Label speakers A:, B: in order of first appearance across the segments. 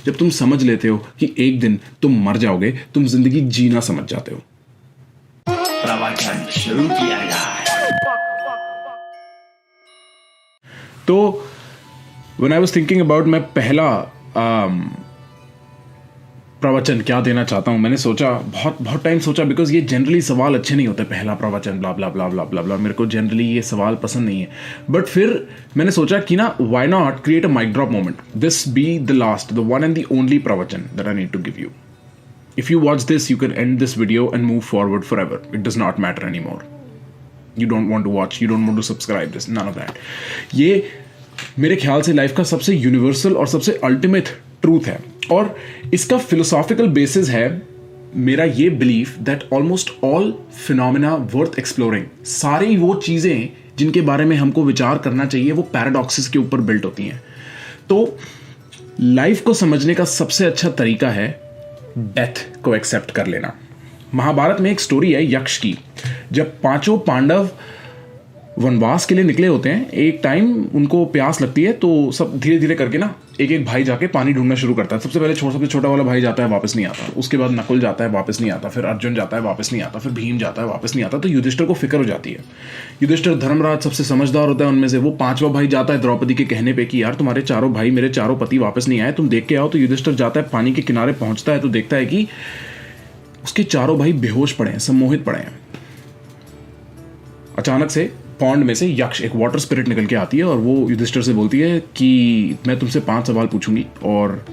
A: जब तुम समझ लेते हो कि एक दिन तुम मर जाओगे, तुम जिंदगी जीना समझ जाते हो।
B: प्रवचन शुरू किया जाए।
A: तो when I was thinking about मैं पहला प्रवचन क्या देना चाहता हूँ, मैंने सोचा, बहुत टाइम सोचा, बिकॉज ये जनरली सवाल अच्छे नहीं होते, पहला प्रवचन ब्ला ब्ला ब्ला ब्ला ब्ला ब्ला, मेरे को जनरली ये सवाल पसंद नहीं है। बट फिर मैंने सोचा कि ना, why not create a mic drop moment, this be the last, the one and the only प्रवचन that I need to give you. If you watch this, you can end this video and move forward forever. It does not matter anymore. You don't want to watch, you don't want to subscribe this, none of that. ये मेरे ख्याल से life का सबसे universal और सबसे ultimate truth है, और इसका फिलोसॉफिकल बेसिस है मेरा ये belief that almost all phenomena worth exploring, सारी वो चीज़ें जिनके बारे में हमको विचार करना चाहिए, वो पैराडॉक्सिस के ऊपर बिल्ट होती हैं। तो लाइफ को समझने का सबसे अच्छा तरीका है डेथ को एक्सेप्ट कर लेना। महाभारत में एक स्टोरी है यक्ष की। जब पांचों पांडव वनवास के लिए निकले होते हैं, एक टाइम उनको प्यास लगती है, तो सब धीरे धीरे करके ना एक एक भाई जाके पानी ढूंढना शुरू करता है। सबसे पहले सबसे छोटा वाला भाई जाता है, वापस नहीं आता। उसके बाद नकुल जाता है, वापस नहीं आता। फिर अर्जुन जाता है, वापस नहीं आता। फिर भीम जाता है, वापस नहीं आता। तो युधिष्ठिर को फिक्र हो जाती है। युधिष्ठिर धर्मराज सबसे समझदार होता है उनमें से, वो पांचवा भाई जाता है द्रौपदी के कहने पे कि यार तुम्हारे चारों भाई, मेरे चारों पति वापस नहीं आए, तुम देख के आओ। तो युधिष्ठिर जाता है, पानी के किनारे पहुंचता है तो देखता है कि उसके चारों भाई बेहोश पड़े हैं, सम्मोहित पड़े हैं। अचानक से पॉन्ड में से यक्ष, एक वाटर स्पिरिट, निकल के आती है और वो युधिष्ठिर से बोलती है कि मैं तुमसे 5 सवाल पूछूंगी, और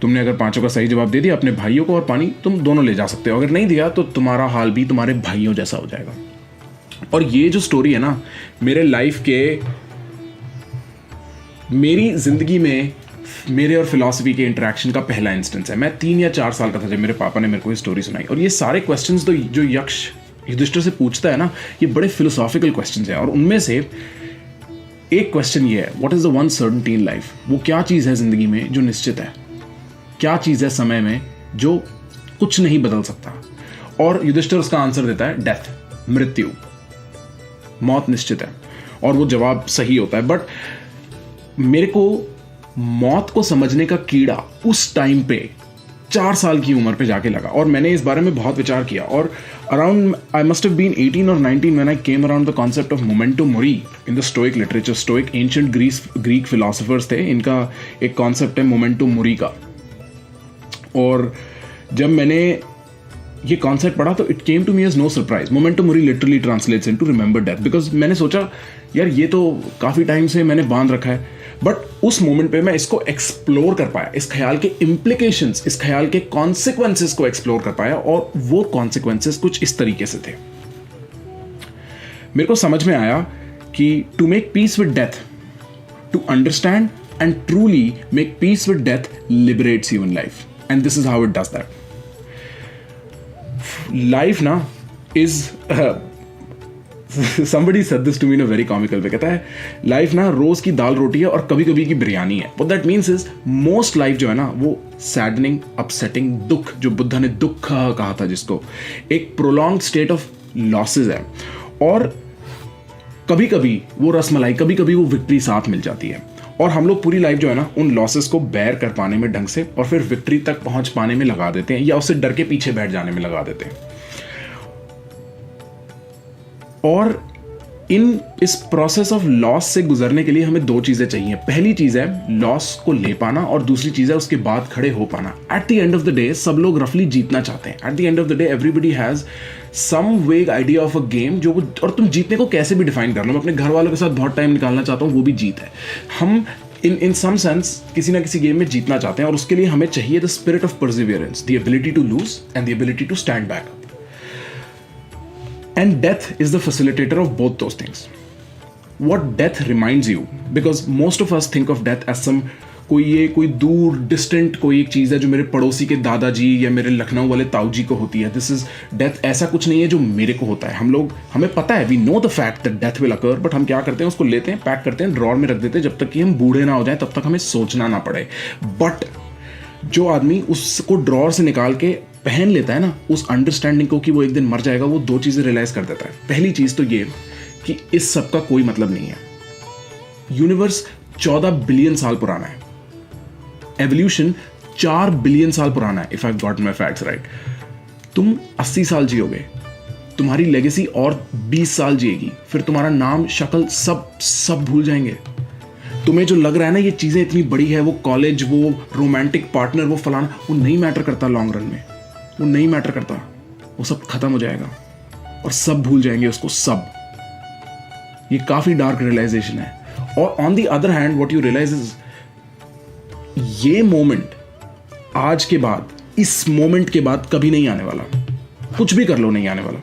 A: तुमने अगर 5 का सही जवाब दे दिया, अपने भाइयों को और पानी तुम दोनों ले जा सकते हो। अगर नहीं दिया तो तुम्हारा हाल भी तुम्हारे भाइयों जैसा हो जाएगा। और ये जो स्टोरी है ना, मेरे लाइफ के, मेरी जिंदगी में मेरे और फिलॉसफी के इंटरेक्शन का पहला इंस्टेंस है। मैं 3 या 4 साल का था जब मेरे पापा ने मेरे को ये स्टोरी सुनाई। और ये सारे क्वेश्चंस तो जो यक्ष युधिष्ठिर से पूछता है ना, ये बड़े फिलोसॉफिकल क्वेश्चंस हैं। और उनमें से एक क्वेश्चन ये है, what is the one certainty in life? वो क्या चीज़ है जिंदगी में जो निश्चित है? क्या चीज़ है समय में जो कुछ नहीं बदल सकता? और युधिष्ठिर उसका आंसर देता है डेथ, मृत्यु, मौत निश्चित है। और वो जवाब सही होता है। बट मेरे को मौत को समझने का कीड़ा उस टाइम पे 4 साल की उम्र पे जाके लगा, और मैंने इस बारे में बहुत विचार किया। और around I must have been 18 और 19 when I came around the concept of memento mori in the stoic literature. Stoic ancient Greek philosophers थे, इनका एक कॉन्सेप्ट है मोमेंटो मोरी का। और जब मैंने ये कॉन्सेप्ट पढ़ा तो it came to me as no surprise. Memento mori literally translates into remember death. Because मैंने सोचा यार ये तो काफ़ी टाइम से मैंने बांध रखा है, बट उस मोमेंट पे मैं इसको एक्सप्लोर कर पाया, इस ख्याल के इम्प्लीकेशंस, इस ख्याल के कॉन्सिक्वेंसेस को एक्सप्लोर कर पाया। और वो कॉन्सिक्वेंसेस कुछ इस तरीके से थे। मेरे को समझ में आया कि to make peace with death, to understand and truly make peace with death liberates you in life, and this is how it does that. Life ना is somebody said this to me in a very comical way. कहता है life ना रोज की दाल रोटी है और कभी कभी की बिरयानी है। What that means is most life जो है ना वो सैडनिंग, अपसेटिंग, दुख, जो बुद्धा ने दुख कहा था जिसको, एक प्रोलॉन्ग स्टेट ऑफ लॉसेज है। और कभी कभी वो रसमलाई, कभी कभी वो विक्ट्री साथ मिल जाती है। और हम लोग पूरी लाइफ जो है ना उन लॉसेस को बेयर कर पाने में ढंग से और फिर विक्ट्री तक पहुंच पाने में लगा देते हैं, या उससे डर के पीछे बैठ जाने में लगा देते हैं। और इस प्रोसेस ऑफ लॉस से गुजरने के लिए हमें 2 चीजें चाहिए। पहली चीज है लॉस को ले पाना, और दूसरी चीज है उसके बाद खड़े हो पाना। At the end of the day सब लोग रफली जीतना चाहते हैं। At the end of the day everybody has some vague idea of a game, जो और तुम जीतने को कैसे भी डिफाइन कर लो। मैं अपने घर वालों के साथ बहुत टाइम निकालना चाहता हूँ, वो भी जीत है। हम इन सम सेंस किसी ना किसी गेम में जीतना चाहते हैं, और उसके लिए हमें चाहिए the spirit of perseverance, the ability to lose and the ability to stand back. And death is the facilitator of both those things. What death reminds you, because most of us think of death as some कोई दूर distant कोई एक चीज़ है जो मेरे पड़ोसी के दादाजी या मेरे लखनऊ वाले ताऊ जी को होती है। दिस इज डेथ ऐसा कुछ नहीं है जो मेरे को होता है। हमें पता है, we know the fact that death will occur, but हम क्या करते हैं, उसको लेते हैं, पैक करते हैं, ड्रॉर में रख देते हैं, जब तक कि हम बूढ़े ना हो जाएं तब तक हमें सोचना ना पड़े। बट जो आदमी उसको ड्रॉर से निकाल के पहन लेता है ना, उस अंडरस्टैंडिंग को कि वो एक दिन मर जाएगा, वो 2 चीज़ें रियलाइज कर देता है। पहली चीज़ तो ये कि इस सब का कोई मतलब नहीं है। यूनिवर्स 14 बिलियन साल पुराना है, एवोल्यूशन 4 बिलियन साल पुराना है, if I got my facts right. तुम 80 साल जियोगे, तुम्हारी लेगेसी और 20 साल जिएगी, फिर तुम्हारा नाम, शक्ल सब भूल जाएंगे। तुम्हें जो लग रहा है ना ये चीज़ें इतनी बड़ी है, वो कॉलेज, वो रोमांटिक पार्टनर, वो फलाना, वो नहीं मैटर करता लॉन्ग रन में, वो नहीं मैटर करता। वो सब खत्म हो जाएगा और सब भूल जाएंगे उसको, सब। ये काफ़ी डार्क रियलाइजेशन है। और on the other hand what you realize is, ये मोमेंट आज के बाद, इस मोमेंट के बाद कभी नहीं आने वाला। कुछ भी कर लो, नहीं आने वाला।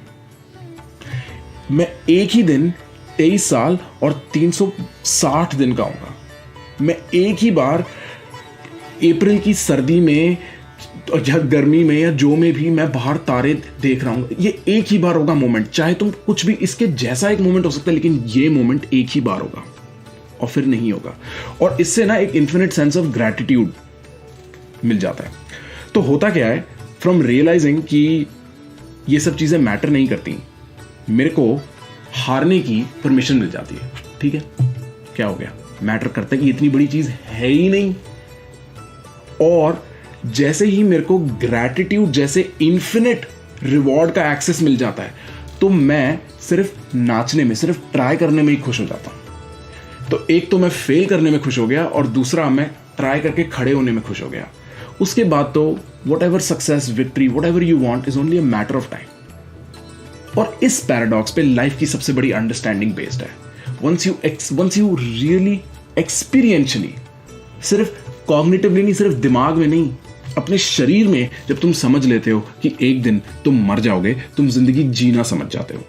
A: मैं एक ही दिन 23 साल और 360 दिन का हूँगा। मैं एक ही बार अप्रैल की सर्दी में या गर्मी में या जो में भी मैं बाहर तारे देख रहा हूँ। ये एक ही बार होगा मोमेंट, चाहे तुम कुछ भी, इसके जैसा एक मोमेंट हो सकता है, लेकिन ये मोमेंट एक ही बार होगा और फिर नहीं होगा। और इससे ना एक इन्फिनिट सेंस ऑफ ग्रैटिट्यूड मिल जाता है। तो होता क्या है, फ्रॉम रियलाइजिंग कि ये सब चीज़ें मैटर नहीं करती, मेरे को हारने की परमिशन मिल जाती है। ठीक है, क्या हो गया, मैटर करता है कि इतनी बड़ी चीज़ है ही नहीं। और जैसे ही मेरे को ग्रैटिट्यूड जैसे इन्फिनिट रिवॉर्ड का एक्सेस मिल जाता है, तो मैं सिर्फ नाचने में, सिर्फ ट्राई करने में ही खुश हो जाता हूं। तो एक तो मैं फेल करने में खुश हो गया और दूसरा मैं ट्राई करके खड़े होने में खुश हो गया। उसके बाद तो what ever success, victory, what ever you want is only a matter of time. और इस पैराडॉक्स पे लाइफ की सबसे बड़ी अंडरस्टैंडिंग बेस्ड है। वंस यू रियली एक्सपीरियंशियली, सिर्फ कॉग्निटिवली नहीं, सिर्फ दिमाग में नहीं, अपने शरीर में जब तुम समझ लेते हो कि एक दिन तुम मर जाओगे, तुम जिंदगी जीना समझ जाते हो।